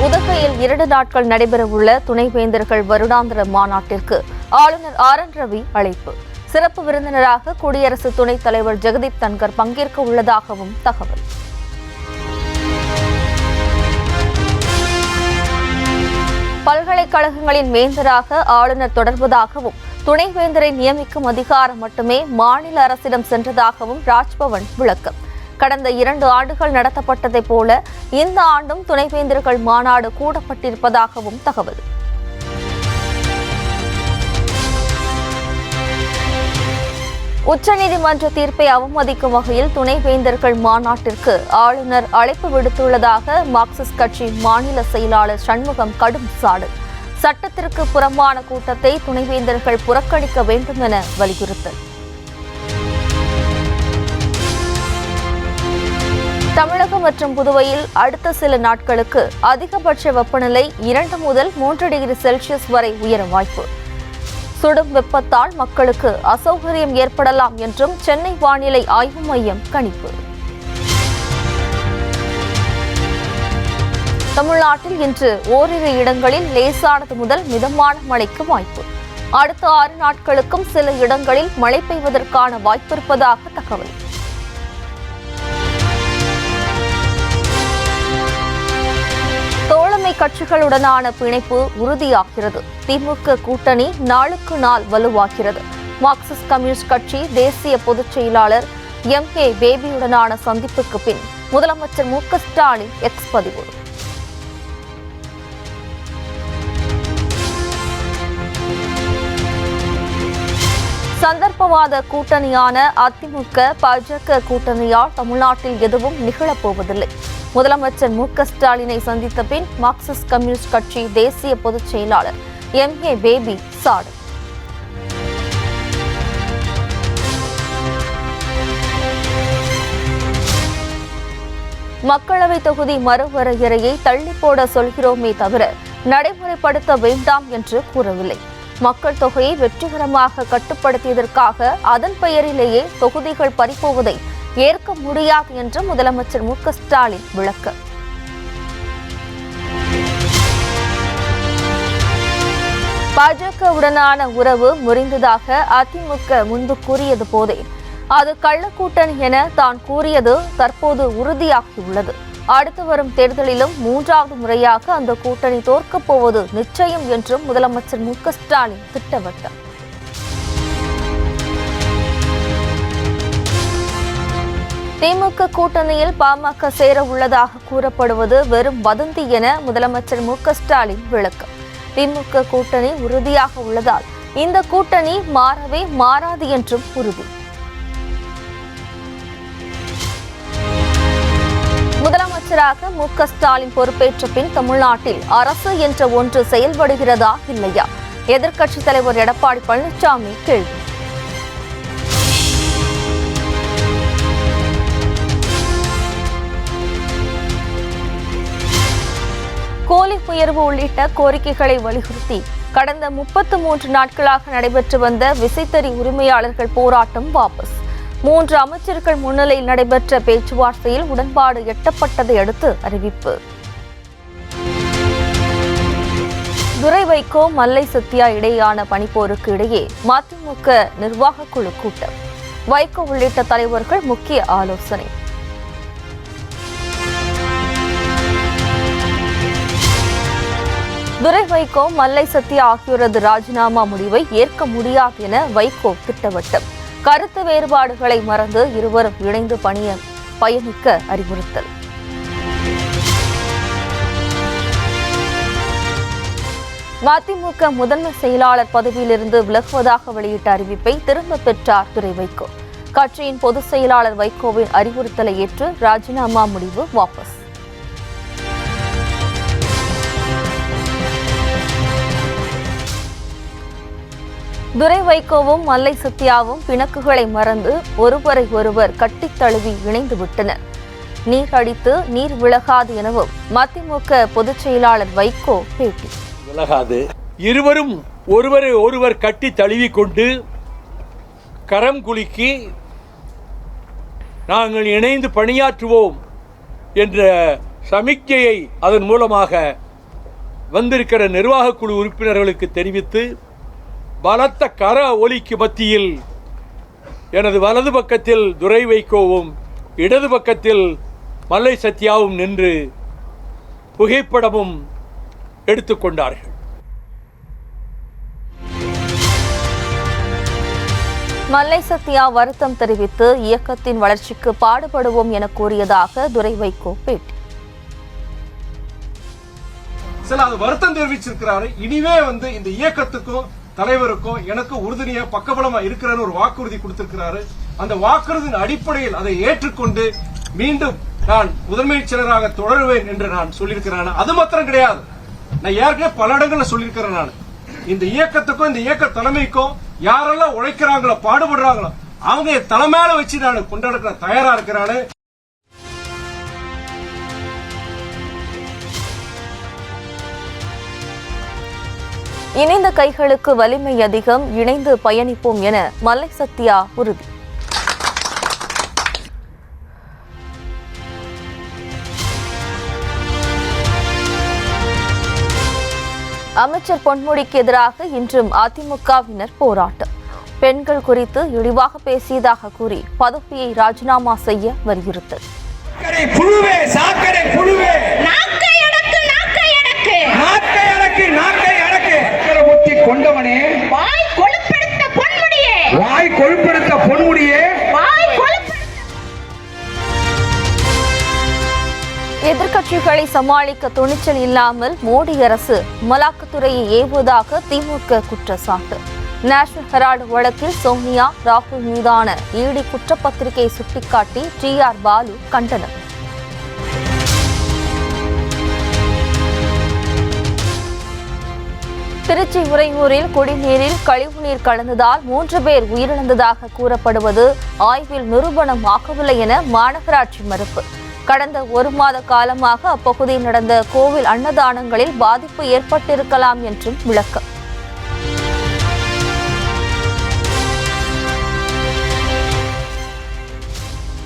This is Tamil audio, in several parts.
உதகையில் 2 நாட்கள் நடைபெறவுள்ள துணைவேந்தர்கள் வருடாந்திர மாநாட்டிற்கு ஆளுநர் RN ரவி அழைப்பு. சிறப்பு விருந்தினராக குடியரசு துணைத் தலைவர் ஜெகதீப் தன்கர் பங்கேற்க உள்ளதாகவும் தகவல். பல்கலைக்கழகங்களின் வேந்தராக ஆளுநர் தொடர்வதாகவும் துணைவேந்தரை நியமிக்கும் அதிகாரம் மட்டுமே மாநில அரசிடம் சென்றதாகவும் ராஜ்பவன் விளக்கம். கடந்த 2 ஆண்டுகள் நடத்தப்பட்டதைப் போல இந்த ஆண்டும் துணைவேந்தர்கள் மாநாடு கூடப்பட்டிருப்பதாகவும் தகவல். உச்சநீதிமன்ற தீர்ப்பை அவமதிக்கும் வகையில் துணைவேந்தர்கள் மாநாட்டிற்கு ஆளுநர் அழைப்பு விடுத்துள்ளதாக மார்க்சிஸ்ட் கட்சி மாநில செயலாளர் சண்முகம் கடும் சாடல். சட்டத்திற்கு புறம்பான கூட்டத்தை துணைவேந்தர்கள் புறக்கணிக்க வேண்டும் என வலியுறுத்தல். தமிழகம் மற்றும் புதுவையில் அடுத்த சில நாட்களுக்கு அதிகபட்ச வெப்பநிலை 2 முதல் 3 டிகிரி செல்சியஸ் வரை உயர வாய்ப்பு. சுடும் வெப்பத்தால் மக்களுக்கு அசௌகரியம் ஏற்படலாம் என்றும் சென்னை வானிலை ஆய்வு மையம் கணிப்பு. தமிழ்நாட்டில் இன்று ஓரிரு இடங்களில் லேசானது முதல் மிதமான மழைக்கு வாய்ப்பு. அடுத்த 6 நாட்களுக்கும் சில இடங்களில் மழை பெய்வதற்கான வாய்ப்பிருப்பதாக தகவல். தோழமை கட்சிகளுடனான பிணைப்பு உறுதியாகிறது. திமுக கூட்டணி நாளுக்கு நாள் வலுவாகிறது. மார்க்சிஸ்ட் கம்யூனிஸ்ட் கட்சி தேசிய பொதுச் செயலாளர் MK பேபியுடனான சந்திப்புக்கு பின் முதலமைச்சர் MK ஸ்டாலின் எக்ஸ் பதிவு. சந்தர்ப்பவாத கூட்டணியான அதிமுக பாஜக கூட்டணியால் தமிழ்நாட்டில் எதுவும் நிகழப்போவதில்லை. முதலமைச்சர் MK ஸ்டாலினை சந்தித்த பின் மார்க்சிஸ்ட் கம்யூனிஸ்ட் கட்சி தேசிய பொதுச் செயலாளர் MK பேபி சாடல். மக்களவை தொகுதி மறுவரையறையை தள்ளி போட சொல்கிறோமே தவிர நடைமுறைப்படுத்த வேண்டாம் என்று கூறவில்லை. மக்கள் தொகையை வெற்றிகரமாக கட்டுப்படுத்தியதற்காக அதன் பெயரிலேயே தொகுதிகள் பறிப்போவதை ஏற்க முடியாது என்று முதலமைச்சர் MK ஸ்டாலின் விளக்கம். பாஜகவுடனான உறவு முறிந்ததாக அதிமுக முன்பு கூறியது போதே அது கள்ளக்கூட்டணி என தான் கூறியது தற்போது உறுதியாகியுள்ளது. அடுத்து வரும் தேர்தலிலும் 3வது முறையாக அந்த கூட்டணி தோற்கப் போவது நிச்சயம் என்றும் முதலமைச்சர் MK ஸ்டாலின் திட்டவட்டார். திமுக கூட்டணியில் பாமக சேர உள்ளதாக கூறப்படுவது வெறும் வதந்தி என முதலமைச்சர் MK ஸ்டாலின் விளக்கம். திமுக கூட்டணி உறுதியாக உள்ளதால் இந்த கூட்டணி மாறவே மாறாது என்றும் உறுதி. முதலமைச்சராக MK ஸ்டாலின் பொறுப்பேற்ற பின் தமிழ்நாட்டில் அரசு என்ற ஒன்று செயல்படுகிறதா இல்லையா? எதிர்க்கட்சித் தலைவர் எடப்பாடி பழனிசாமி கேள்வி. கூலி உயர்வு உள்ளிட்ட கோரிக்கைகளை வலியுறுத்தி கடந்த 33 நாட்களாக நடைபெற்று வந்த விசைத்தறி உரிமையாளர்கள் போராட்டம் வாபஸ். 3 அமைச்சர்கள் முன்னிலையில் நடைபெற்ற பேச்சுவார்த்தையில் உடன்பாடு எட்டப்பட்டதை அடுத்து அறிவிப்பு. துரை வைகோ மல்லை சத்யா இடையேயான பனிப்போருக்கு இடையே மதிமுக நிர்வாக குழு கூட்டம். வைகோ உள்ளிட்ட தலைவர்கள் முக்கிய ஆலோசனை. துரை வைகோ மல்லை சத்யா ஆகியோரது ராஜினாமா முடிவை ஏற்க முடியாது என வைகோ திட்டவட்டம். கருத்து வேறுபாடுகளை மறந்து இருவரும் இணைந்து பயணிக்க அறிவுறுத்தல். மதிமுக முதன்மை செயலாளர் பதவியிலிருந்து விலகுவதாக வெளியிட்ட அறிவிப்பை திரும்ப பெற்றார் துரை வைகோ. கட்சியின் பொதுச் செயலாளர் வைகோவின் அறிவுறுத்தலை ஏற்று ராஜினாமா முடிவு வாபஸ். துரை வைகோவும் மல்லை சத்யாவும் பிணக்குகளை மறந்து ஒருவரை ஒருவர் கட்டித் தழுவி இணைந்து விட்டனர். நீர் அடித்து நீர் விலகாது எனவும் மதிமுக பொதுச் செயலாளர் வைகோ பேட்டி. விலகாது, இருவரும் ஒருவரை ஒருவர் கட்டி தழுவிக்கொண்டு கரம் குலுக்கி நாங்கள் இணைந்து பணியாற்றுவோம் என்ற சமிக்கையை அதன் மூலமாக வந்திருக்கிற நிர்வாக குழு உறுப்பினர்களுக்கு தெரிவித்து பலத்த கர ஒலிக்கு மத்தியில் எனது வலது பக்கத்தில் துரை வைகோவும் இடது பக்கத்தில் மல்லை சத்யாவும் நின்று புகைப்படமும் எடுத்துக்கொண்டார்கள். மல்லை சத்யா வருத்தம் தெரிவித்து இயக்கத்தின் வளர்ச்சிக்கு பாடுபடுவோம் என கூறியதாக துரை வைகோ பேட்டி. அது வருத்தம் தெரிவிச்சிருக்கிறாரு. இனிமே இந்த இயக்கத்துக்கும் தலைவருக்கும் எனக்கு உறுதுணையா பக்கபலமா இருக்கிறாரு ஒரு வாக்குறுதி கொடுத்திருக்கிறாரு. அந்த வாக்குறுதியின் அடிப்படையில் அதை ஏற்றுக்கொண்டு மீண்டும் நான் முதன்மை செயலராக தொடருவேன் என்று நான் சொல்லியிருக்கிறேன். அது மாத்திரம் கிடையாது, நான் ஏற்கனவே பல இடங்கள்ல சொல்லியிருக்கிறேன். நான் இந்த இயக்கத்துக்கும் இந்த இயக்க தலைமைக்கும் யாரெல்லாம் உழைக்கிறாங்களோ பாடுபடுறாங்களோ அவங்க தலைமையில வச்சு நான் கொண்டாட தயாரா இருக்கிறாரு. இணைந்த கைகளுக்கு வலிமை அதிகம், இணைந்து பயணிப்போம் என மல்லை சத்யா உறுதி. அமைச்சர் பொன்முடிக்கு எதிராக இன்றும் அதிமுகவினர் போராட்டம். பெண்கள் குறித்து இழிவாக பேசியதாக கூறி பதவியை ராஜினாமா செய்ய வலியுறுத்தல். கொண்டவனே வாய் கொழுப்பெடுத்த பொன்முடியே, வாய் கொழுப்பெடுத்த பொன்முடியே, வாய் எதிர்க்கட்சிகளை சமாளிக்க துணிச்சல் இல்லாமல் மோடி அரசு அமலாக்கத்துறையை ஏவுவதாக திமுக குற்றச்சாட்டு. நேஷனல் ஹெரால்டு வழக்கில் சோனியா ராகுல் மீதான இடி குற்றப்பத்திரிகை சுட்டிக்காட்டி TR பாலு கண்டனம். திருச்சி உறையூரில் குடிநீரில் கழிவுநீர் கலந்ததால் 3 பேர் உயிரிழந்ததாக கூறப்படுவது ஆய்வில் நிரூபணம் ஆகவில்லை என மாநகராட்சி மறுப்பு. கடந்த 1 மாத காலமாக அப்பகுதியில் நடந்த கோவில் அன்னதானங்களில் பாதிப்பு ஏற்பட்டிருக்கலாம் என்றும் விளக்கம்.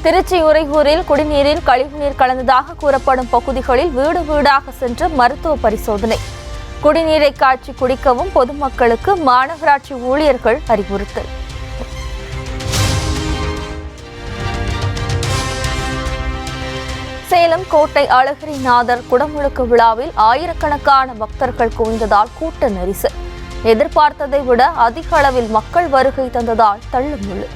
திருச்சி உறையூரில் குடிநீரில் கழிவுநீர் கலந்ததாக கூறப்படும் பகுதிகளில் வீடு வீடாக சென்று மருத்துவ பரிசோதனை. குடிநீரை காய்ச்சி குடிக்கவும் பொதுமக்களுக்கு மாநகராட்சி ஊழியர்கள் அறிவுறுத்தல். சேலம் கோட்டை அழகிரிநாதர் குடமுழுக்கு விழாவில் ஆயிரக்கணக்கான பக்தர்கள் குவிந்ததால் கூட்ட நெரிசல். எதிர்பார்த்ததை விட அதிக அளவில் மக்கள் வருகை தந்ததால் தள்ளுமுள்ளு.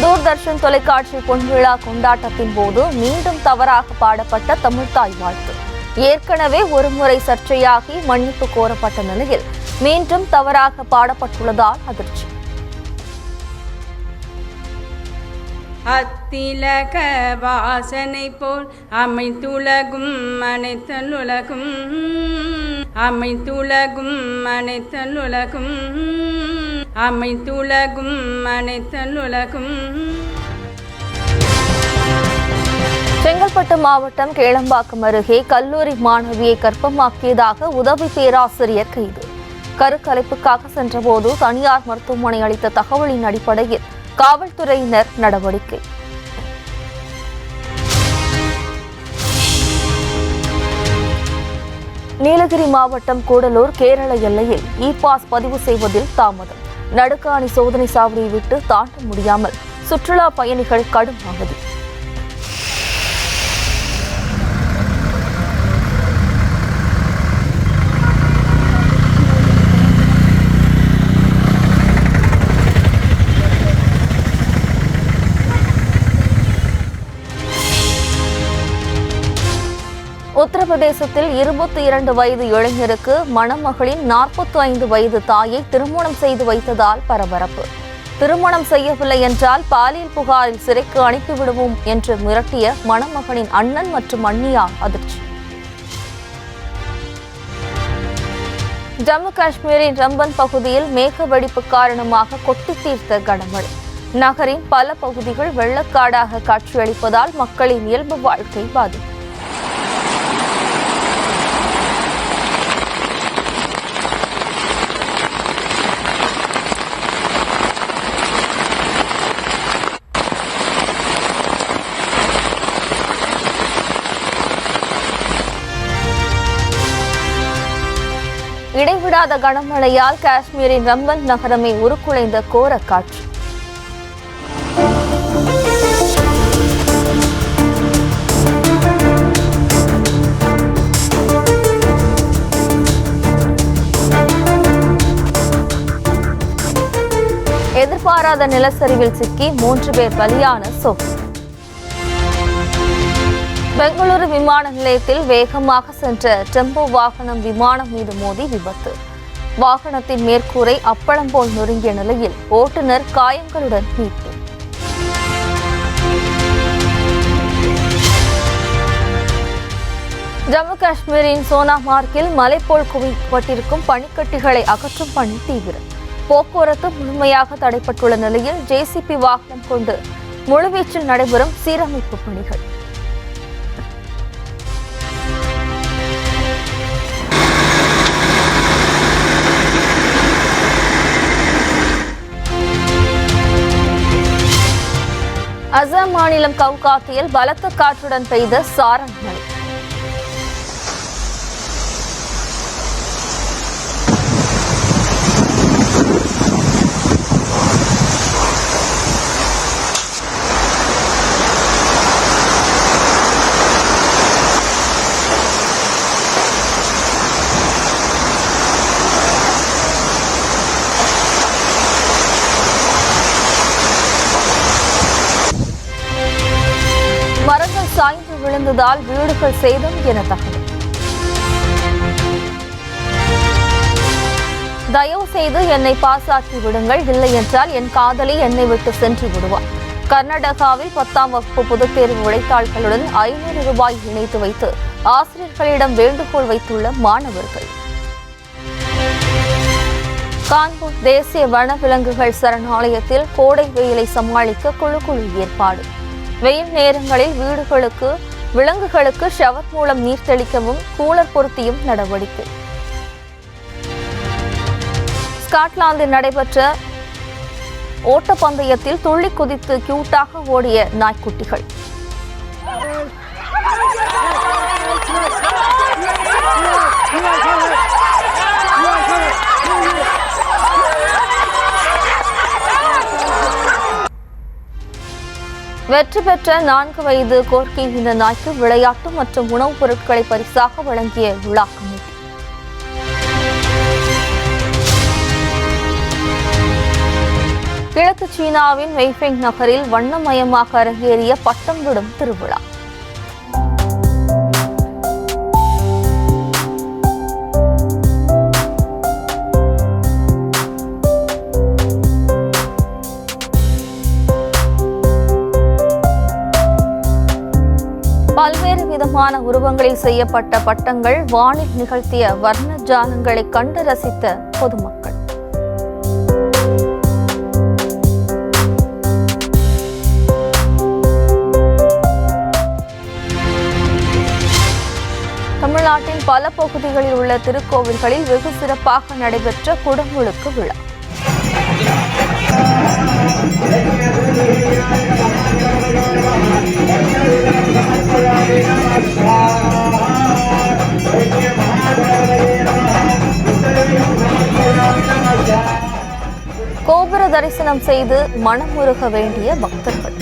தூர்தர்ஷன் தொலைக்காட்சி பொன்விழா கொண்டாட்டத்தின் போது மீண்டும் தவறாக பாடப்பட்ட தமிழ்த்தாய் வாழ்த்து. ஏற்கனவே ஒருமுறை சர்ச்சையாகி மன்னிப்பு கோரப்பட்ட நிலையில் மீண்டும் தவறாக பாடப்பட்டுள்ளதால் அதிர்ச்சி. அத்திலக வாசனை போல் அமைத்துலகும் அனைத்தலுலகும், அமைத்துலகும் அனைத்தலுலகும், அமைத்துலகும் அனைத்தலுலகும். செங்கல்பட்டு மாவட்டம் கேளம்பாக்கம் அருகே கல்லூரி மாணவியை கர்ப்பமாக்கியதாக உதவி பேராசிரியர் கைது. கருக்கலைப்புக்காக சென்றபோது தனியார் மருத்துவமனை அளித்த தகவலின் அடிப்படையில் காவல்துறையினர் நடவடிக்கை. நீலகிரி மாவட்டம் கூடலூர் கேரள எல்லையில் இ-பாஸ் பதிவு செய்வதில் தாமதம். நடுக்காணி சோதனை சாவடியை விட்டு தாண்ட முடியாமல் சுற்றுலா பயணிகள் கடும் அவதி. உத்தரப்பிரதேசத்தில் 22 வயது இளைஞருக்கு மணமகளின் 45 வயது தாயை திருமணம் செய்து வைத்ததால் பரபரப்பு. திருமணம் செய்யவில்லை என்றால் பாலியல் புகாரில் சிறைக்கு அனுப்பிவிடுவோம் என்று மிரட்டிய மணமகனின் அண்ணன் மற்றும் அண்ணியார் அதிர்ச்சி. ஜம்மு காஷ்மீரின் ரம்பன் பகுதியில் மேக வெடிப்பு காரணமாக கொட்டி தீர்த்த கனமழை. நகரின் பல பகுதிகள் வெள்ளக்காடாக காட்சியளிப்பதால் மக்களின் இயல்பு வாழ்க்கை பாதிப்பு. இடைவிடாத கனமழையால் காஷ்மீரின் ரம்பன் நகரமே உருக்குலைந்த கோர காட்சி. எதிர்பாராத நிலச்சரிவில் சிக்கி 3 பேர் பலியான சோகம். பெங்களூரு விமான நிலையத்தில் வேகமாக சென்ற டெம்போ வாகனம் விமானம் மீது மோதி விபத்து. வாகனத்தின் மேற்கூரை அப்பளம் போல் நொறுங்கிய நிலையில் ஓட்டுநர் காயங்களுடன் மீட்பு. ஜம்மு காஷ்மீரின் சோனாமார்க்கில் மலை போல் குவிக்கப்பட்டிருக்கும் பனிக்கட்டிகளை அகற்றும் பணி தீவிரம். போக்குவரத்து முழுமையாக தடைப்பட்டுள்ள நிலையில் ஜேசிபி வாகனம் கொண்டு முழுவீச்சில் நடைபெறும் சீரமைப்பு பணிகள். அசாம் மாநிலம் கவுகாத்தியில் பலத்த காற்றுடன் பெய்த சாரல் மழை. மரங்கள் சாய்ந்து விழுந்ததால் வீடுகள் சேதம் என தகவல். தயவு செய்து என்னை பாசாக்கி விடுங்கள், இல்லை என்றால் என் காதலி என்னை விட்டு சென்று விடுவார். கர்நாடகாவில் 10ஆம் வகுப்பு பொதுத் தேர்வு விடைத்தாள்களுடன் 500 ரூபாய் இணைத்து வைத்து ஆசிரியர்களிடம் வேண்டுகோள் வைத்துள்ள மாணவர்கள். கான்பூர் தேசிய வனவிலங்குகள் சரணாலயத்தில் கோடை வெயிலை சமாளிக்க குழு ஏற்பாடு. வெயில் நேரங்களில் விலங்குகளுக்கு ஷவர் மூலம் நீர் தெளிக்கவும் கூலர் பொருத்தியும் நடவடிக்கை. ஸ்காட்லாந்தில் நடைபெற்ற ஓட்டப்பந்தயத்தில் துள்ளி குதித்து கியூட்டாக ஓடிய நாய்க்குட்டிகள். வெற்றி பெற்ற 4 வயது கோர்க்கி இந்த நாய்க்கு விளையாட்டு மற்றும் உணவுப் பொருட்களை பரிசாக வழங்கிய விழா கமிட்டி. கிழக்கு சீனாவின் வெய்ஃபெங் நகரில் வண்ணமயமாக அரங்கேறிய பட்டம் விடும் திருவிழா. பல்வேறு விதமான உருவங்களில் செய்யப்பட்ட பட்டங்கள் வானில் நிகழ்த்திய வர்ண ஜாலங்களை கண்டு ரசித்த பொதுமக்கள். தமிழ்நாட்டின் பல பகுதிகளில் உள்ள திருக்கோவில்களில் வெகு சிறப்பாக நடைபெற்ற குடமுழுக்கு விழா. கோபுர தரிசனம் செய்து மனமுருக வேண்டிய பக்தர்கள்.